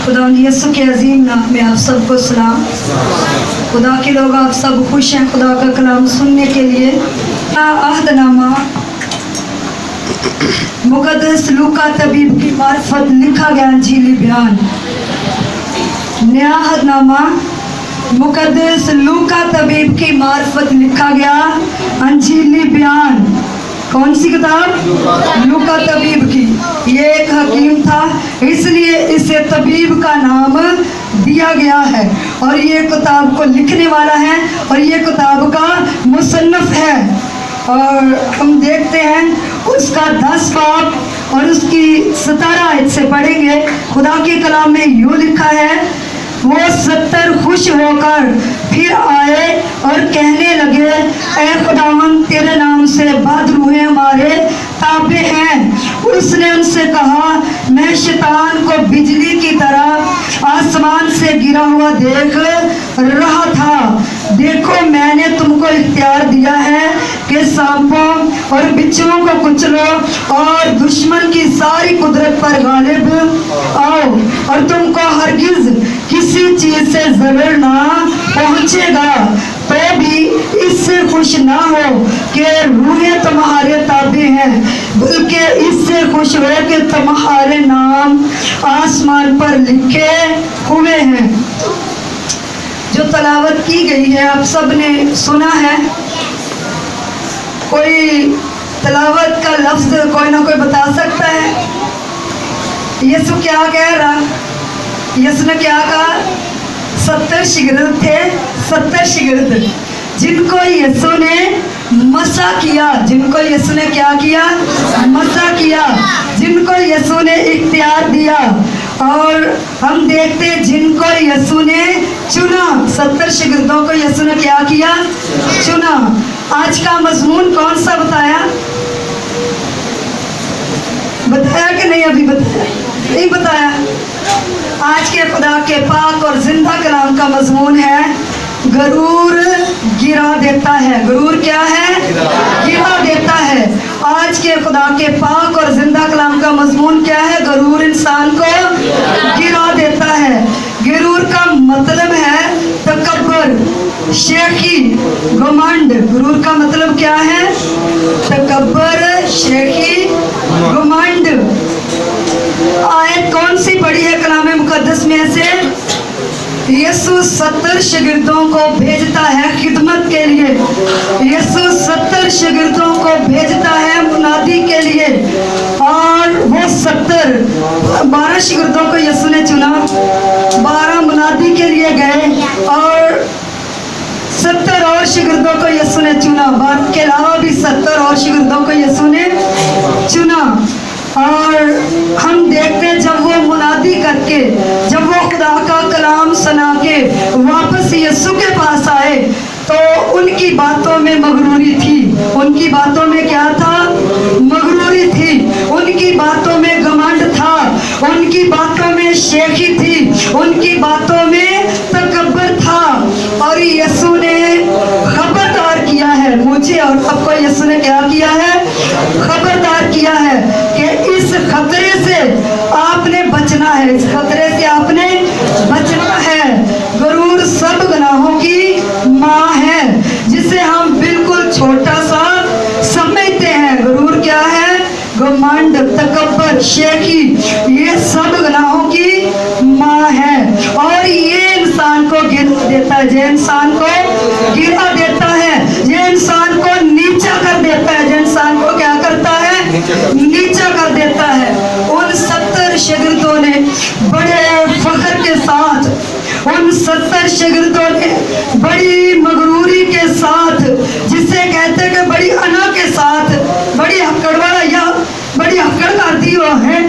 खुदा यीशु के अजीम नाम में आप सबको सलाम। खुदा के लोग आप सब खुश हैं खुदा का कलाम सुनने के लिए। अहदनामा मुकद्दस लूका तबीब की मार्फत लिखा गया अंजीली बयान। नया अहदनामा मुकद्दस लूका तबीब की मार्फत लिखा गया अंजीली बयान। कौन सी किताब? लूका तबीब की। ये एक हकीम था इसलिए इसे तबीब का नाम दिया गया है और ये किताब को लिखने वाला है और ये किताब का मुसन्नफ है। और हम देखते हैं उसका 10 बाब और उसकी 17 आयत से पढ़ेंगे। खुदा के कलाम में यूँ लिखा है, वो 70 खुश होकर फिर आए और कहने लगे, ऐ खुदावन तेरे नाम से बद रूहें हमारे ताबे हैं। उसने उनसे कहा, मैं शैतान को बिजली की तरह आसमान से गिरा हुआ देख रहा था। देखो मैंने तुमको इख्तियार दिया है कि सांपों और बिच्छुओं को कुचलो और दुश्मन की सारी कुदरत पर गालिब आओ और तुमको हरगिज किसी चीज से ज़बर ना पहुंचेगा। तो भी इससे खुश ना हो कि रूहें तुम्हारे ताबे हैं, बल्कि इससे खुश हो कि तुम्हारे नाम आसमान पर लिखे हुए हैं। जो तलावत की गई है आप सब ने सुना है। कोई तलावत का लफ्ज कोई ना कोई बता सकता है? यीशु क्या कह रहा? यीशु ने क्या कहा? 70 शिगिर्द थे, 70 शिगिर्द जिनको यीशु ने मसा किया। जिनको यीशु ने क्या किया? मसा किया। जिनको यीशु ने इख्तियार दिया। और हम देखते हैं जिनको यीशु ने चुना, 70 शिगिर्दों को यीशु ने क्या किया? चुना। आज का मजमून कौन सा बताया? बताया कि नहीं? अभी बताया नहीं? बताया। आज के खुदा के पाक और जिंदा कलाम का मजमून है, गरूर गिरा देता है। गरूर क्या है? गिरा देता है। आज के खुदा के पाक और जिंदा कलाम का मजमून क्या है? गरूर इंसान को गिरा देता है। गरूर का मतलब है तकब्बर, शेखी, घमंड। गरूर का मतलब क्या है? तकब्बर, शेखी, घमंड। आयत कौन सी पढ़ी है कलाम मुकद्दस में से? यीशु 70 शिगिर्दों को भेजता है खिदमत के लिए। यीशु 70 शिगिर्दों को भेजता है मुनादी के लिए। और वो 12 शिगिर्दों को यीशु ने चुना, 12 मुनादी के लिए गए और 70 और शिगिर्दों को यीशु ने चुना। बात के अलावा भी 70 और शिगिर्दों को यीशु ने चुना। और हम देखते हैं जब वो मुनादी करके, जब वो खुदा का कलाम सुना के वापस यीशु के पास आए तो उनकी बातों में मगरूरी थी। उनकी बातों में क्या था? मगरूरी थी। उनकी बातों में घमंड था। उनकी बातों में शेखी थी। उनकी बातों में तकब्बर था। और यीशु ने खबरदार किया है मुझे और आपको। यीशु ने क्या किया है? खबरदार किया है कि इस खतरे से आपने बचना है। इस खतरे से आपने बचना है। गरूर सब गुनाहों की माँ है, जिसे हम बिल्कुल छोटा सा समझते हैं। गरूर क्या है? घमंड, तकब्बर, शेखी, ये सब गुनाहों की माँ है। और ये इंसान को गिरा देता है। जो इंसान को गिरा देता है, ये इंसान को नीचा कर देता है। जो इंसान को क्या करता है? नीचा कर देता है। उन 70 शिगिर्दों ने बड़े फख्र के साथ, उन 70 शिगिर्दों ने बड़ी मगरूरी के साथ, जिसे कहते हैं कि बड़ी अना के साथ, बड़ी हकड़वाड़ा या बड़ी हकड़ करती वो है,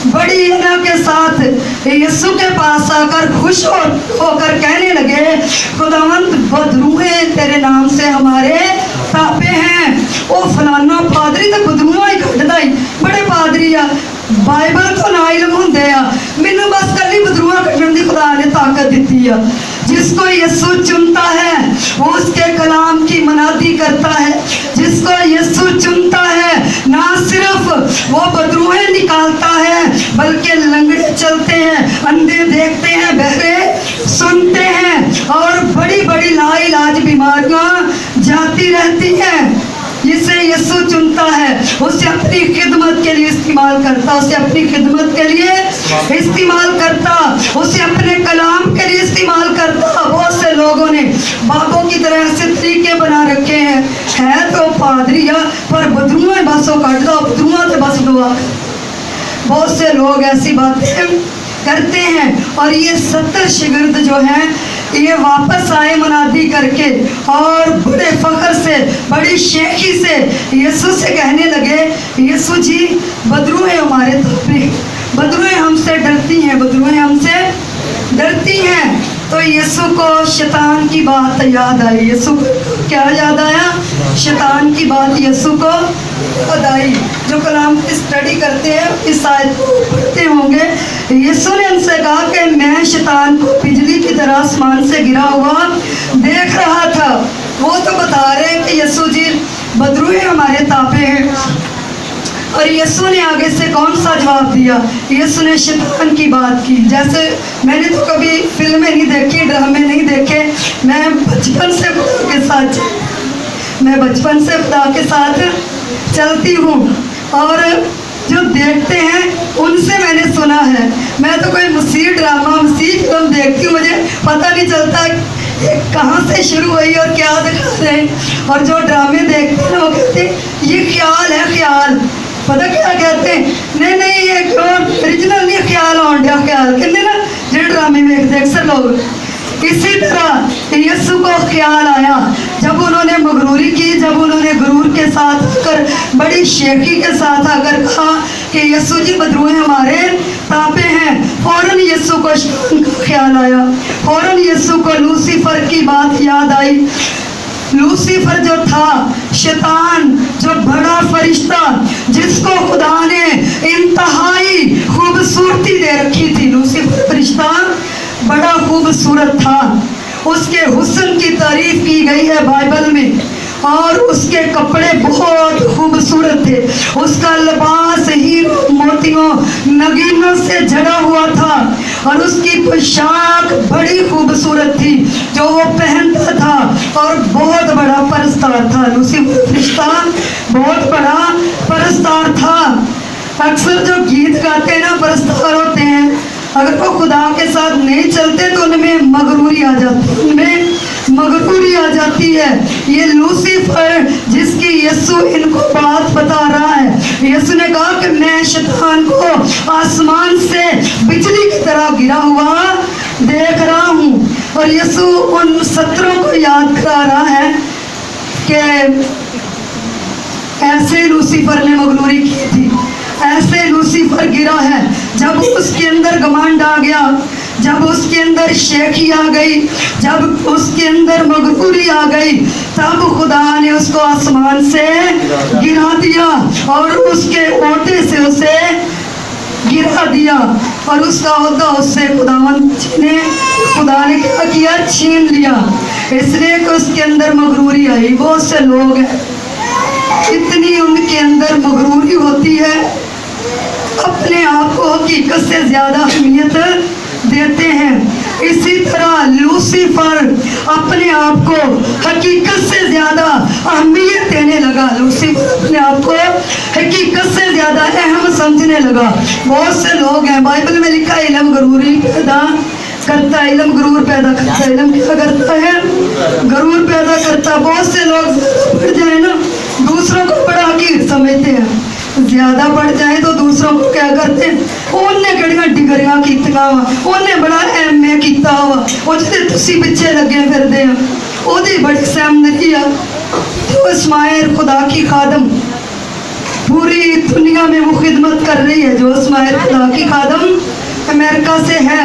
बड़ी अना के साथ यीशु के पास आकर खुश होकर कहने लगे, खुदावंद बदरूहें तेरे नाम से हमारे ताबे हैं। वो फलाना पादरी तो बदरूआ ही कटदा ही, बड़े पादरी आ, बाइबल तो ना इलम हुंदे आ, मैनू बस कली बदरूआ कटण दी खुदा ने ताकत दित्ती आ। جس کو یسوع چنتا ہے وہ اس کے کلام کی منادی کرتا ہے. جس کو یسوع چنتا ہے نہ صرف وہ بدروہیں نکالتا ہے بلکہ لنگڑے چلتے ہیں, اندھے دیکھتے ہیں, بہرے سنتے ہیں اور بڑی بڑی لا علاج بیماریاں جاتی رہتی ہیں. جسے یسوع چنتا ہے اسے اپنی خدمت کے لیے استعمال کرتا, اسے اپنی خدمت کے لیے استعمال کرتا, اسے اپنے کلام کے لیے استعمال کرتا. بہت سے لوگوں نے بابوں کی طرح ایسے طریقے بنا رکھے ہیں, ہے تو پادری پر بدرویں بسوں کاٹ دو, بدرویں سے بس دعا. بہت سے لوگ ایسی باتیں کرتے ہیں اور یہ 70 شاگرد جو ہیں یہ واپس آئے منادی کر کے اور بڑے فخر سے بڑی شیخی سے یسوع سے کہنے لگے, یسوع جی بدروہیں ہمارے تابع, بدروہیں ہم سے ڈرتی ہیں, بدروہیں ہم سے ڈرتی ہیں. تو یسوع کو شیطان کی بات یاد آئی. یسوع کو کیا یاد آیا؟ شیطان کی بات یسوع کو یاد آئی. جو کلام کی اسٹڈی کرتے ہیں اس آیت کو پڑھتے ہوں گے. یسوع نے ان سے کہا کہ میں شیطان کو بجلی کی طرح آسمان سے گرا ہوا دیکھ رہا تھا. وہ تو بتا رہے ہیں کہ یسوع جی بدروہیں ہمارے تابع ہیں. اور یسوع نے آگے سے کون سا جواب دیا؟ یسوع نے شیطان کی بات کی. جیسے میں نے تو کبھی فلمیں نہیں دیکھی, ڈرامے نہیں دیکھے, میں بچپن سے خدا کے ساتھ چلتی ہوں اور جو دیکھتے ہیں ان سے میں نے سنا ہے. میں تو کوئی مسیح ڈرامہ مسیح فلم دیکھتی ہوں, مجھے پتہ نہیں چلتا کہاں سے شروع ہوئی اور کیا دکھا رہے ہیں. اور جو ڈرامے دیکھتے ہیں وہ کہتے ہیں یہ خیال ہے, خیال پتہ کیا کہتے ہیں, نہیں یہ اوریجنل نہیں, خیال آن ڈیا, خیال کہتے نا جو ڈرامے دیکھتے اکثر لوگ. اسی طرح یسوع کو خیال آیا جب انہوں نے مغروری کی, جب انہوں نے غرور کے ساتھ آ کر بڑی شیخی کے ساتھ آ کر کہا کہ یسوع جی بدروہیں ہمارے تابع ہیں. فوراً یسوع کو شیطان کا خیال آیا, فوراً یسوع کو لوسیفر کی بات یاد آئی. لوسیفر جو تھا شیطان, جو بڑا فرشتہ جس کو خدا نے انتہائی خوبصورتی دے رکھی تھی. لوسیفر فرشتہ بڑا خوبصورت تھا, اس کے حسن کی تعریف کی گئی ہے بائبل میں, اور اس کے کپڑے بہت خوبصورت تھے. اس کا لباس ہیروں موتیوں نگینوں سے جڑا ہوا تھا اور اس کی پوشاک بڑی خوبصورت تھی جو وہ پہنتا تھا, اور بہت بڑا پرستار تھا. لوسیفر فرشتہ بہت بڑا پرستار تھا. اکثر جو گیت گاتے ہیں نا پرستار ہوتے ہیں, اگر وہ خدا کے ساتھ نہیں چلتے تو ان میں مغروری آ جاتی, ان میں مغروری آ جاتی ہے. یہ لوسیفر جس کی یسوع ان کو بات بتا رہا ہے, یسوع نے کہا کہ میں شیطان کو آسمان سے بجلی کی طرح گرا ہوا دیکھ رہا ہوں. اور یسوع ان 70 کو یاد کرا رہا ہے کہ ایسے لوسیفر نے مغروری کی تھی, ایسے لوسیفر گرا ہے. جب اس کے اندر گمانڈ آ گیا, جب اس کے اندر شیخی آ گئی, جب اس کے اندر مغروری آ گئی, تب خدا نے اس کو آسمان سے گرا دیا اور اس کے اوٹے سے اسے گرا دیا, اور اس کا عہدہ اس سے خدا نے کیا کیا, چھین لیا. اس لیے کہ اس کے اندر مغروری آئی. بہت سے لوگ ہیں اتنی ان کے اندر مغروری ہوتی ہے, اپنے آپ کو حقیقت سے زیادہ اہمیت دیتے ہیں. اسی طرح لوسیفر اپنے آپ کو حقیقت سے زیادہ اہمیت دینے لگا. لوسیفر اپنے آپ کو حقیقت سے زیادہ اہم سمجھنے لگا. بہت سے لوگ ہیں, بائبل میں لکھا ہے علم غروری پیدا کرتا ہے, علم غرور پیدا کرتا ہے. علم کیا کرتا ہے؟ غرور پیدا کرتا. بہت سے لوگ بڑھ جائیں نا دوسروں کو بڑا حقیر سمجھتے ہیں, زیادہ بڑھ جائیں تو دوسروں کو کیا کرتے ہیں, انہیں کڑیاں ڈگریاں کیتیاں وا, انہیں بڑا ایم اے کیتا ہوا, وہ جتے تسی پیچھے لگے پھردے ہیں, وہ دی بڑی سیمنری ہے. تو اسماعیل خدا کی خادم پوری دنیا میں وہ خدمت کر رہی ہے. جو اسماعیل خدا کی خادم امریکہ سے ہے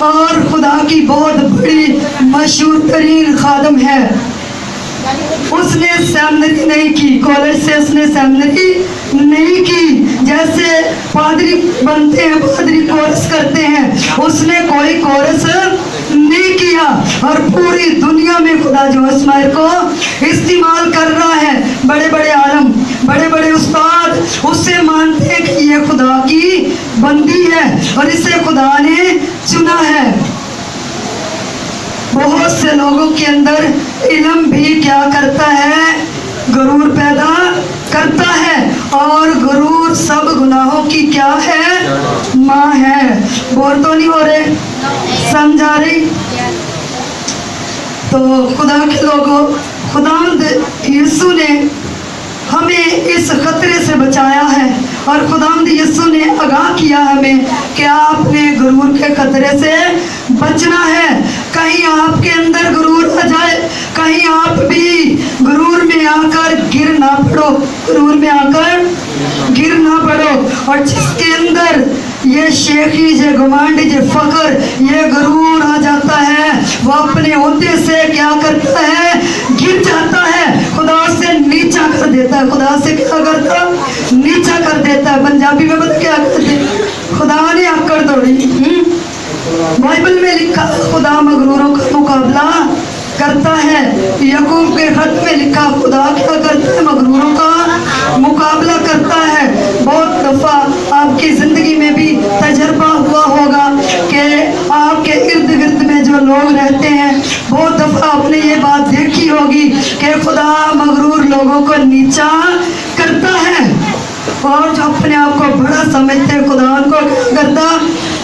اور خدا کی بہت بڑی مشہور ترین خادم ہے. اس نے سیمنری نہیں کی, کالج سے اس نے سیمنری نہیں کی. जैसे पादरी बनते हैं, पादरी कोर्स करते हैं, उसने कोई कोर्स नहीं किया और पूरी दुनिया में खुदा जो इस्माइल को इस्तेमाल कर रहा है। बड़े बड़े आलम, बड़े बड़े उस्ताद उससे मानते हैं कि ये खुदा की बंदी है और इसे खुदा ने चुना है। बहुत से लोगों के अंदर इल्म भी क्या करता है, गुरूर पैदा करता है और गुरूर सब गुनाहों की क्या है, माँ है। बोर तो नहीं हो रहे, समझा रही? तो खुदा के लोगों, खुदावंद यीशु ने हमें इस खतरे से बचाया है और खुदावंद यीशु ने आगाह किया हमें कि आपने गुरूर के खतरे से बचना है। कहीं आपके अंदर गुरूर आ जाए, कहीं आप भी गुरूर में आकर गिर ना पड़ो, गुरूर में आकर गिर ना पड़ो। और जिसके अंदर ये शेखी, ये घमंड, ये फकर, ये गुरूर आ जाता है, वो अपने होते से क्या करता है, गिर जाता है, खुदा से नीचा कर देता है। खुदा से क्या करता, नीचा कर देता है। पंजाबी में पता क्या करते, खुदा ने आकर दौड़ी। बाइबल में लिखा खुदा मगरूरों का मुकाबला करता है। याकूब के खत में लिखा खुदा क्या करता है, मगरूरों का मुकाबला करता है। बहुत दफा आपकी जिंदगी में भी तजर्बा हुआ होगा कि आपके इर्द गिर्द में जो लोग रहते हैं, बहुत दफा आपने ये बात देखी होगी कि खुदा मगरूर लोगों को नीचा करता है और जो अपने आप को बड़ा समझते हैं, खुदा उनको क्या करता,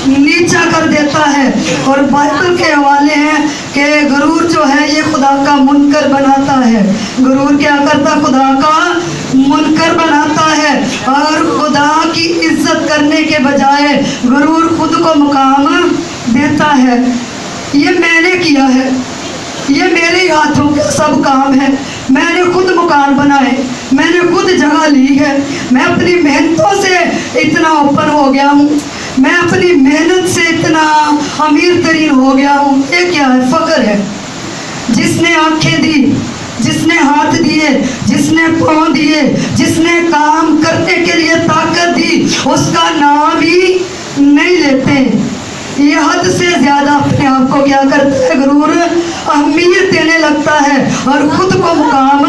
नीचा कर देता है। और बाइबल के हवाले हैं कि गुरूर जो है ये खुदा का मुनकर बनाता है। गुरूर क्या करता, खुदा का मुनकर बनाता है और खुदा की इज्जत करने के बजाय गुरूर खुद को मुकाम देता है। ये मैंने किया है, ये मेरे हाथों का सब काम है, मैंने खुद मकान बनाए, मैंने खुद जगह ली है, मैं अपनी मेहनतों से इतना ऊपर हो गया हूँ, मैं अपनी मेहनत से इतना अमीर तरीन हो गया हूँ। ये क्या है, फकर है। जिसने आंखें दी, जिसने हाथ दिए, जिसने पाँव दिए, जिसने काम करने के लिए ताकत दी, उसका नाम ही नहीं लेते। ये हद से ज्यादा अपने आप को क्या करता है, गुरूर अहमियत देने लगता है और खुद को मुकाम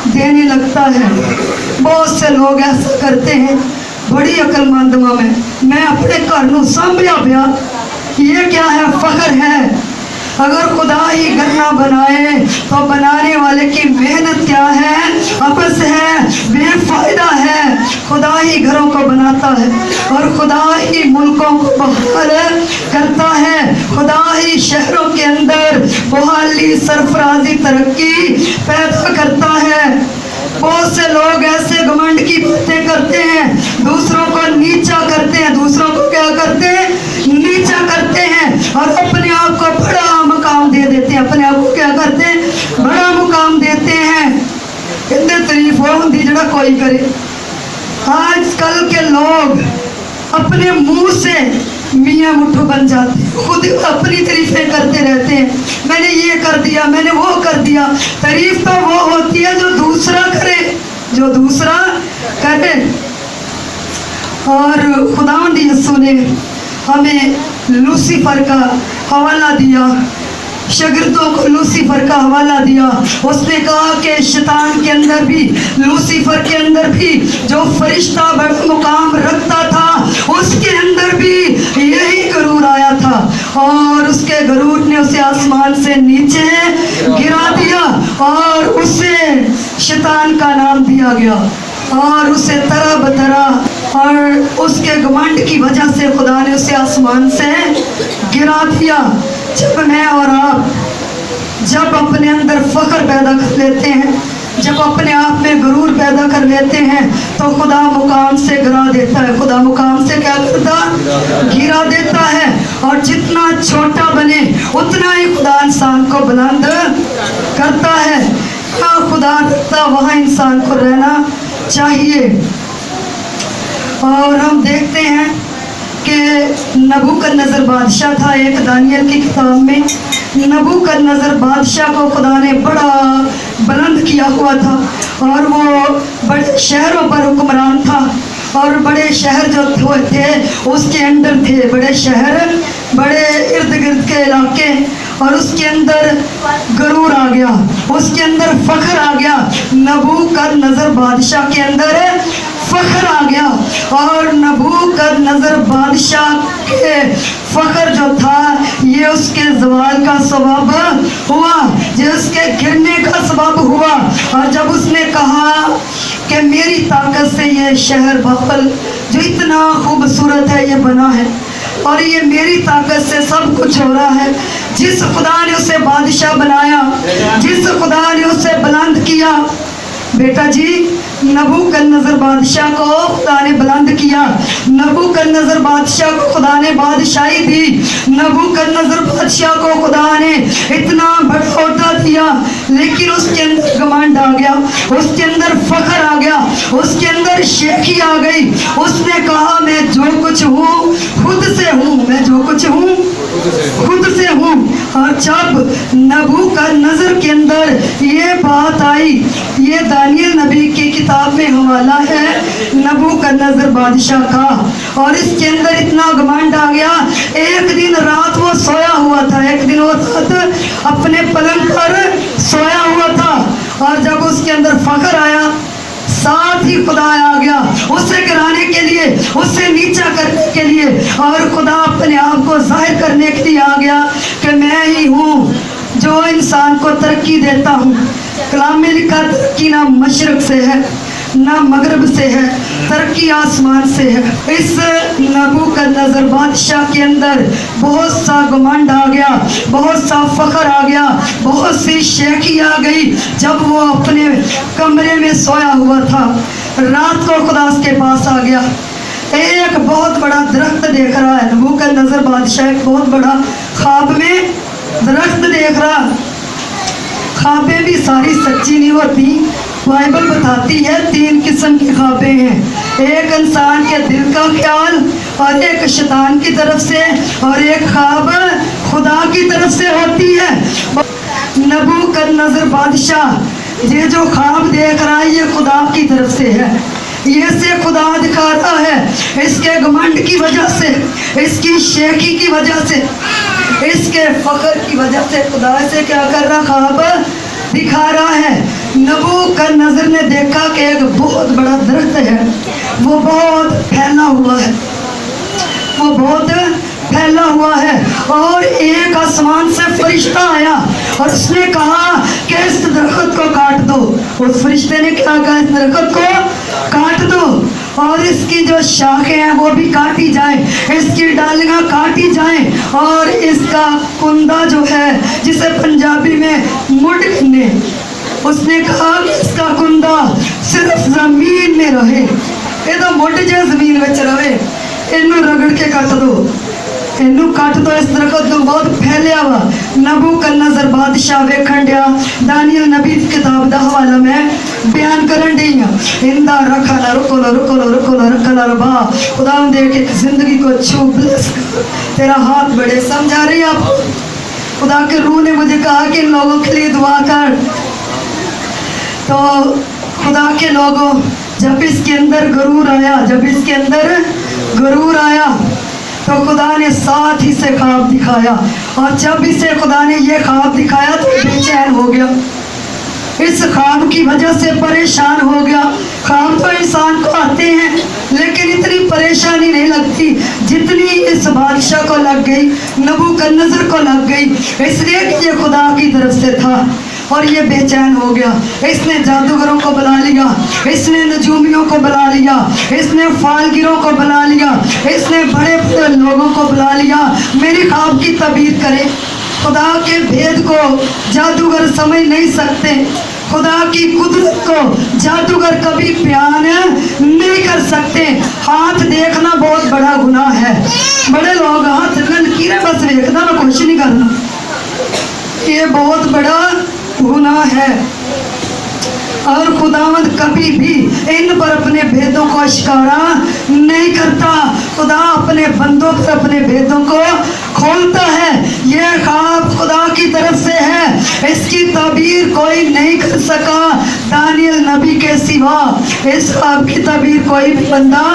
देने लगता है। बहुत से लोग ऐसा करते हैं, बड़ी अक्लमंद मैं अपने घर नूं सांभिया पिया। ये क्या है, फखर है। अगर खुदा ही घर ना बनाए तो बनाने वाले की मेहनत क्या है, आपस है, बेफायदा है। खुदा ही घरों को बनाता है और खुदा ही मुल्कों को बहाल करता है। खुदा ही शहरों के अंदर बहाली, सरफराजी, तरक्की पैदा करता है। बहुत से लोग ऐसे घमंड की बातें करते हैं, दूसरों को नीचा करते हैं, दूसरों को क्या करते हैं, नीचा करते हैं और अपने आप को बड़ा मुकाम दे देते हैं। अपने आप को क्या करते हैं, बड़ा मुकाम देते हैं। इतने तारीफ हो होंगी जरा कोई करे। आजकल के लोग अपने मुंह से मियाँ मुट्ठू बन जाते हैं, खुद अपनी तारीफें करते रहते हैं। मैंने ये कर दिया, मैंने वो कर दिया। तारीफ तो वो होती है जो दूसरा करे, जो दूसरा करे। और खुदावंद यीशु ने हमें लूसीफर का हवाला दिया, शागिर्दों को लूसीफर का हवाला दिया। उसने कहा कि शैतान के अंदर भी, लूसीफर के अंदर भी जो फरिश्ता बड़ा मुकाम रखता था, उसके अंदर भी यही गरूर आया था और उसके गरूर ने उसे आसमान से नीचे गिरा दिया और उसे शैतान का नाम दिया गया और उसे तरह बतरह और उसके घमंड की वजह से खुदा ने उसे आसमान से गिरा दिया। जब मैं और आप जब अपने अंदर फख्र पैदा कर लेते हैं, जब अपने आप में गुरूर पैदा कर लेते हैं, तो खुदा मुकाम से गिरा देता है। खुदा मुकाम से क्या करता, गिरा देता है। और जितना छोटा बने उतना ही खुदा इंसान को बुलंद करता है। जहाँ खुदा रखता वहाँ इंसान को रहना चाहिए। और हम देखते हैं कि नबूकदनेस्सर बादशाह था। एक दानियल की किताब में नबूकदनेस्सर बादशाह को खुदा ने बड़ा बुलंद किया हुआ था और वो बड़े शहरों पर हुक्मरान था اور بڑے شہر جو تھے اس کے اندر تھے، بڑے شہر، بڑے ارد گرد کے علاقے، اور اس کے اندر غرور آ گیا، اس کے اندر فخر آ گیا، نبوکدنضر بادشاہ کے اندر فخر آ گیا، اور نبوکدنضر بادشاہ کے فخر جو تھا یہ اس کے زوال کا سبب ہوا، یہ اس کے گرنے کا سبب ہوا۔ اور جب اس نے کہا کہ میری طاقت سے یہ شہر بابل جو اتنا خوبصورت ہے یہ بنا ہے، اور یہ میری طاقت سے سب کچھ ہو رہا ہے، جس خدا نے اسے بادشاہ بنایا، جس خدا نے اسے بلند کیا، بیٹا جی نبوکدنضر بادشاہ کو خدا نے بلند کیا، نبوکدنضر بادشاہ کو خدا نے بادشاہی دی، نبوکدنضر بادشاہ کو خدا نے اتنا بڑا عہدہ دیا، لیکن اس کے اندر گھمنڈ آ گیا، اس کے اندر فخر آ گیا، اس کے اندر شیخی آ گئی۔ اس نے کہا میں جو کچھ ہوں خود سے ہوں، میں جو کچھ ہوں خود سے ہوں۔ اور جب نبوکدنضر کے اندر یہ بات آئی، یہ دانیل نبی کی کتاب میں حوالہ ہے نبوکدنضر بادشاہ کا، اور اس کے اندر اتنا گھمنڈ آ گیا، ایک دن رات وہ سویا ہوا تھا، ایک دن وہ رات اپنے پلنگ پر سویا ہوا تھا، اور جب اس کے اندر فخر آیا ساتھ ہی خدا آ گیا اسے گرانے کے لیے، اسے نیچا کرنے کے لیے، اور خدا اپنے آپ کو ظاہر کرنے کے لیے آ گیا کہ میں ہی ہوں جو انسان کو ترقی دیتا ہوں۔ کلام میں لکھا ترقی نہ مشرق سے ہے نہ مغرب سے ہے، ترقی آسمان سے ہے۔ اس نبوکدنضر بادشاہ کے اندر بہت سا گھمنڈ آ گیا، بہت سا فخر آ گیا، بہت سی شیخی آ گئی۔ جب وہ اپنے کمرے میں سویا ہوا تھا، رات کو خدا اس کے پاس آ گیا، ایک بہت بڑا درخت دیکھ رہا ہے نبوکدنضر بادشاہ، ایک بہت بڑا خواب میں درخت دیکھ رہا۔ خوابیں بھی ساری سچی نہیں ہوتی، بائبل بتاتی ہے 3 قسم کی خوابیں ہیں، ایک انسان کے دل کا خیال، اور ایک شیطان کی طرف سے، اور ایک خواب خدا کی طرف سے ہوتی ہے۔ نبوکدنضر بادشاہ یہ جو خواب دیکھ رہا ہے یہ خدا کی طرف سے ہے، یہ سے خدا دکھاتا ہے، اس کے گھمنڈ کی وجہ سے، اس کی شیخی کی وجہ سے، اس کے فخر کی وجہ سے خدا سے کیا کر رہا، خواب دکھا رہا ہے۔ نبوکدنضر نے دیکھا کہ ایک بہت بڑا درخت ہے، وہ بہت پھیلا ہوا ہے، وہ بہت پھیلا ہوا ہے، اور ایک آسمان سے فرشتہ آیا اور اس نے کہا کہ اس درخت کو کاٹ دو۔ اس فرشتے نے کیا کہا، اس درخت کو کاٹ دو، اور اس کی جو شاخیں ہیں وہ بھی کاٹی جائیں، اس کی ڈالیاں کاٹی جائیں، اور اس کا کندہ جو ہے جسے پنجابی میں مڈ کہنے، اس نے کہا کہ اس کا کندہ صرف زمین میں رہے، یہ تو مڈ جو زمین میں رہے، انہوں رگڑ کے کٹ دو، انہوں کٹ دو، اس درخت کو بہت پھیلیا ہوا۔ نبوکدنضر بادشاہ ویکھن ڈیا، دانیل نبی کی کتاب دا حوالہ میں بیان کرن ڈی ہیں، اندہ رکھا لا رکو لا رکو لا رکو لا رکھا لا ربا، خدا ہم دے کے زندگی کو چھو بلس کر، تیرا ہاتھ بڑے سمجھا رہی آپ، خدا کے روح نے مجھے کہا کہ ان لوگوں کے لیے دعا کر۔ تو خدا کے لوگوں، جب اس کے اندر غرور آیا، جب اس کے اندر غرور آیا تو خدا نے ساتھ ہی سے خواب دکھایا، اور جب اسے خدا نے یہ خواب دکھایا تو بے چین ہو گیا، اس خواب کی وجہ سے پریشان ہو گیا۔ خواب تو انسان کو آتے ہیں لیکن اتنی پریشانی نہیں لگتی جتنی اس بادشاہ کو لگ گئی، نبوکدنضر کو لگ گئی، اس لیے کہ یہ خدا کی طرف سے تھا، اور یہ بے چین ہو گیا۔ اس نے جادوگروں کو بلا لیا، اس نے نجومیوں کو بلا لیا، اس نے فالگروں کو بلا لیا، اس نے بڑے بڑے لوگوں کو بلا لیا، میری خواب کی تعبیر کرے۔ خدا کے بھید کو جادوگر سمجھ نہیں سکتے، خدا کی قدرت کو جادوگر کبھی بیان نہیں کر سکتے۔ ہاتھ دیکھنا بہت بڑا گناہ ہے، بڑے لوگ ہاتھ لکیریں بس دیکھنا میں کچھ نہیں کرنا، یہ بہت بڑا گناہ ہے، اور خداوند کبھی بھی ان پر اپنے بھیدوں کو اشکارا نہیں کرتا۔ خدا اپنے بندوں پر اپنے بھیدوں کو खोलता है। ये ख्वाब खुदा की तरफ से है, इसकी ताबीर कोई नहीं कर सका दानियल नबी के सिवा। इस ख्वाब की ताबीर कोई भी बंदा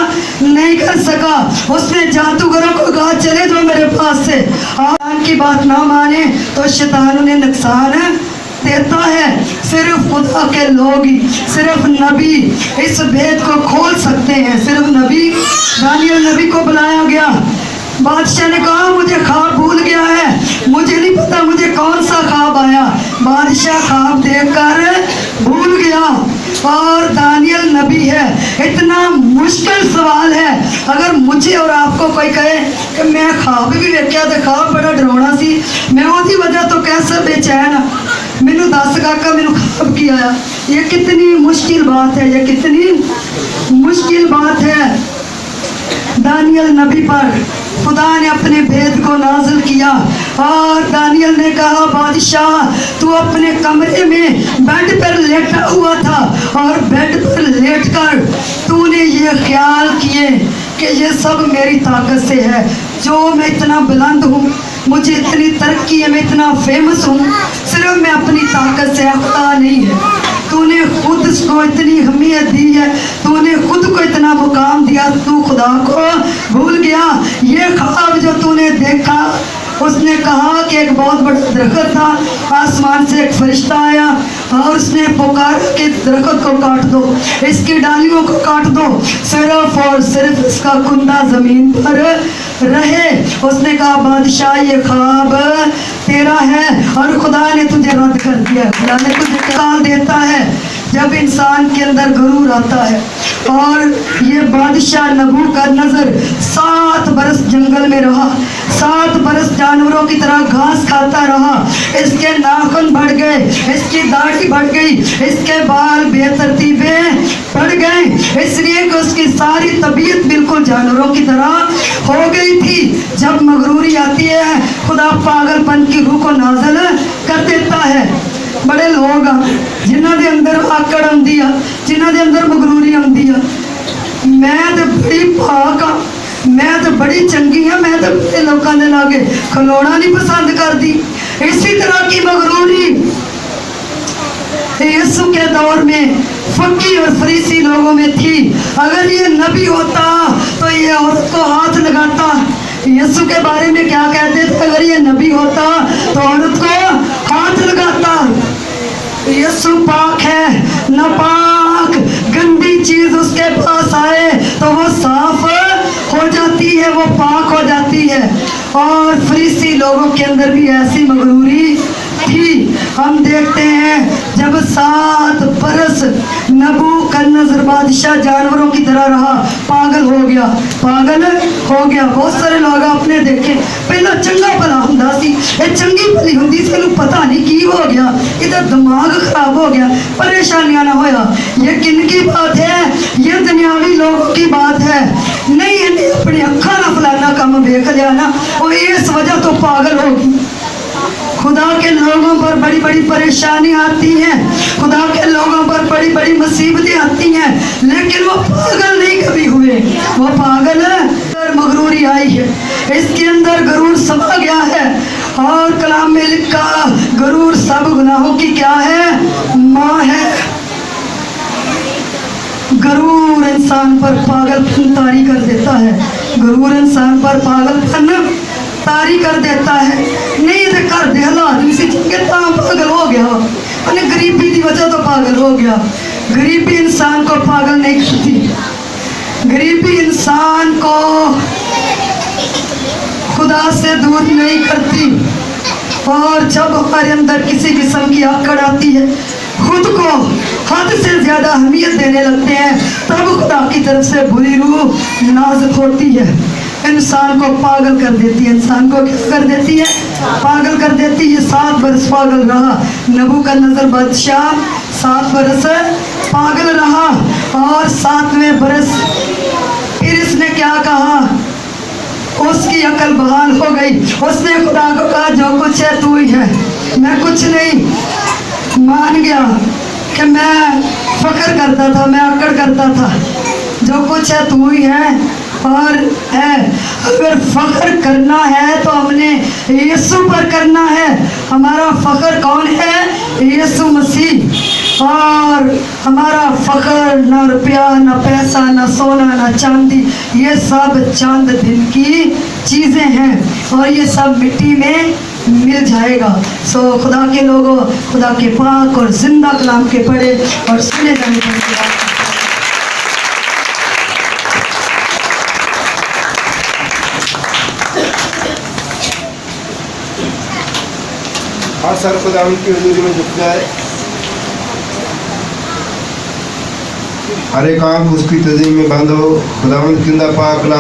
नहीं कर सका। उसने जादूगरों को कहा चले जो मेरे पास से, आप की बात ना माने तो शैतान उन्हें नुकसान देता है। सिर्फ खुदा के लोग ही, सिर्फ नबी इस भेद को खोल सकते हैं। सिर्फ नबी, दानियल नबी को बुलाया गया। बादशाह ने कहा मुझे ख्वाब भूल गया है, मुझे नहीं पता मुझे कौन सा ख्वाब आया। बादशाह ख्वाब देखकर भूल गया। और दानियल नबी है। इतना मुश्किल सवाल है। अगर मुझे और आपको कोई कहे कि मैं ख्वाब भी देखा तो ख्वाब बड़ा डरावना सी, मैं उसकी वजह तो कैसे बेचैन हाँ, मैनू दस काका मैनू ख्वाब की आया। ये कितनी मुश्किल बात है, ये कितनी मुश्किल बात है। दानियल नबी पर खुदा ने अपने भेद को नाज़िल किया और दानियल ने कहा बादशाह तू अपने कमरे में बेड पर लेटा हुआ था और बेड पर लेटकर तूने ये ख्याल किए कि ये सब मेरी ताकत से है। जो मैं इतना बुलंद हूँ, मुझे इतनी तरक्की है, मैं इतना फेमस हूँ, सिर्फ मैं अपनी ताकत से, खुदा नहीं है। तूने खुद को इतनी अहमियत दी है, तूने खुद को इतना मुकाम दिया, तू खुदा को भूल गया। ये ख्वाब जो तूने देखा, उसने कहा कि एक बहुत बड़ा दरख्त था, आसमान से एक फरिश्ता आया और उसने पुकारा कि दरख्त को काट दो, इसकी डालियों को काट दो, सिर्फ और सिर्फ इसका कुंदा जमीन पर रहे। उसने कहा बादशाह ये ख्वाब तेरा है और खुदा ने तुझे रद्द कर दिया। खुदा ने तुझे निकाल देता है जब इंसान के अंदर गरूर आता है। और ये बादशाह नबूकदनेस्सर 7 बरस जंगल में रहा, 7 बरस जानवरों की तरह घास खाता रहा। इसके नाखून बढ़ गए, इसकी दाढ़ी बढ़ गई, इसके बाल बेतरतीबे बढ़ गए, इसलिए कि उसकी सारी तबीयत बिल्कुल जानवरों की तरह हो गई थी। जब मगरूरी आती है, खुदा पागलपन की रूह को नाज़िल कर देता है। बड़े लोग जिन्हों के अंदर आकड़ आती है, जिन्हों के अंदर मगरूरी आती है, मैं तो बड़ी पाक हाँ, मैं तो बड़ी चंगी हाँ, मैं तो बड़े लोगों के लागे खलोना नहीं पसंद करती। इसी तरह की मगरूरी यीशु के दौर में फक्की और फरीसी लोगों में थी। अगर ये नबी होता तो ये औरत को हाथ लगाता। यीशु के बारे में क्या कहते थे, अगर ये नबी होता तो औरत को हाथ लगाता। यीशु पाक है, नापाक गंदी चीज उसके पास आए तो वो साफ हो जाती है, वो पाक हो जाती है। और फरीसी लोगों के अंदर भी ऐसी मगरूरी थी। हम देखते हैं जब 7 बरस नबूकदनेस्सर बादशाह जानवरों की तरह रहा, पागल हो गया, पागल हो गया। बहुत सारे लोग आपने देखे पहला चंगा भला हुंदा सी, ये चंगी भली हुंदी सी, इहनूं पता नहीं की हो गया, इहदा दिमाग खराब हो गया, परेशानियां ना होया। ये किन की बात है? ये दुनियावी लोगों की बात है। नहीं इन्हें अपनी अखा ना फलाना काम देख लिया ना, और इस वजह तो पागल होगी। खुदा के लोगों पर बड़ी बड़ी परेशानी आती हैं, खुदा के लोगों पर बड़ी बड़ी मुसीबतें आती हैं, लेकिन वो पागल नहीं कभी हुए। वो पागल मगरूरी आई है, इसके अंदर गरूर समा गया है। और कलाम में लिखा गरूर सब गुनाहों की क्या है? माँ है। गरूर इंसान पर पागलपन तारी कर देता है, गरूर इंसान पर पागलपन तारी कर देता है। नहीं तो कर दे हालात पागल हो गया, और गरीबी की वजह तो पागल हो गया। गरीबी इंसान को पागल नहीं करती, गरीबी इंसान को खुदा से दूर नहीं करती। और जब हमारे अंदर किसी किस्म की आकड़ आती है, खुद को हद से ज्यादा अहमियत देने लगते हैं, तब खुदा की तरफ से बुरी रूह नाज़िल होती है, इंसान को पागल कर देती है। इंसान को क्या कर देती है? पागल कर देती है। 7 बरस पागल रहा नबूकदनेस्सर बादशाह, 7 बरस पागल रहा। और 7वें बरस फिर इसने क्या कहा? उसकी अकल बहाल हो गई। उसने खुदा को कहा जो कुछ है तू ही है, मैं कुछ नहीं। मान गया कि मैं फख्र करता था, मैं अकड़ करता था, जो कुछ है तू ही है, और है। अगर फख्र करना है तो हमने यीशु पर करना है। हमारा फख्र कौन है? यीशु मसीह। और हमारा फख्र न रुपया, न पैसा, न सोना, न चांदी, ये सब चांद दिन की चीज़ें हैं और ये सब मिट्टी में मिल जाएगा। सो खुदा के लोगों, खुदा के पाक और जिंदा कलाम के पढ़े और सुने जाने पर हर सर खुदावंद की हुजूरी में झुक जाए, हर एक आँख उसकी तज़ीम में बंद हो। खुदावंद जिंदा पाक कलाम